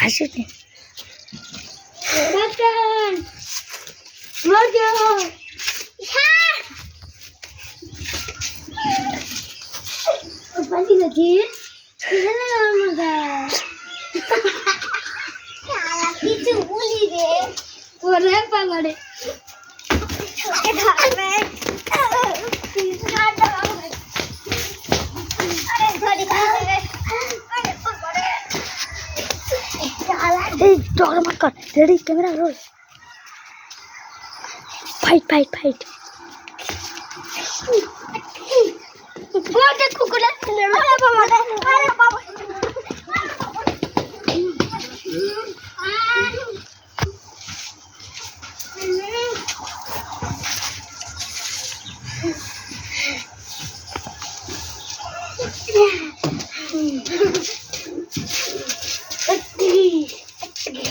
আসেনি কিছু বলি রে ওরে বাবারে এই ডগমার কর ready camera roll fight fight fight কুকুর